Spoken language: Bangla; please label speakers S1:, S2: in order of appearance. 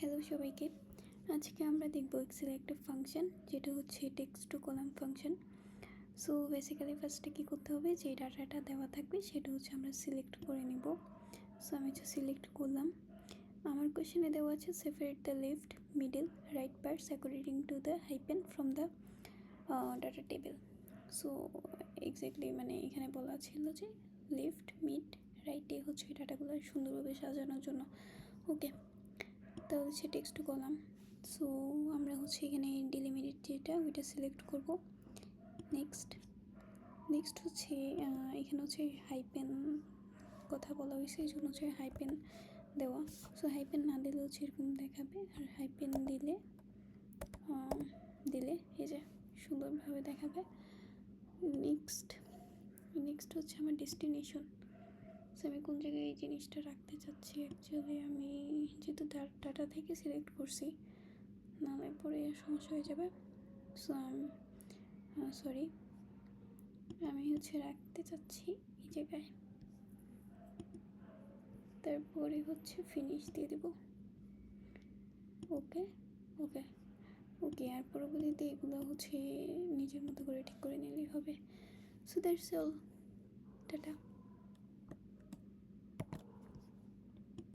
S1: হ্যালো সবাইকে। আজকে আমরা দেখব এক্সেলে একটা ফাংশন যেটা হচ্ছে text to column function. So basically ফার্স্টে কী করতে হবে, যে ডাটাটা দেওয়া থাকবে সেটা হচ্ছে আমরা সিলেক্ট করে নিব। সো আমি হচ্ছে সিলেক্ট করলাম। আমার কোয়েশনে দেওয়া আছে separate the left middle right parts according to the hyphen from the data table. So exactly মানে এখানে বলা ছিল যে লেফট মিড রাইটে হচ্ছে ডাটাগুলো সুন্দরভাবে সাজানোর জন্য। ওকে, তা হচ্ছে টেক্সট টু কলাম। সো আমরা হচ্ছে এখানে ডিলিমিটেড যেটা ওইটা সিলেক্ট করব। নেক্সট হচ্ছে এখানে হচ্ছে হাইপেন কথা বলা হয়েছে, এই জন্য হচ্ছে হাইপেন দেওয়া। সো হাইপেন না দিলে হচ্ছে এরকম দেখাবে, আর হাইপেন দিলে এই যে সুন্দরভাবে দেখাবে। নেক্সট হচ্ছে আমার ডেস্টিনেশন। সো আমি কোন জায়গায় এই জিনিসটা রাখতে চাচ্ছি। অ্যাকচুয়ালি আমি যেহেতু ডাটা থেকে সিলেক্ট করছি, নাহলে পরে সমস্যা হয়ে যাবে। সো আমি হচ্ছে রাখতে চাচ্ছি এই জায়গায়। তারপরে হচ্ছে ফিনিশ দিয়ে দেব। ওকে ওকে ওকে আর পরবর্তীতে এগুলো হচ্ছে নিজের মতো করে ঠিক করে নিলেই হবে। So that's all, tata.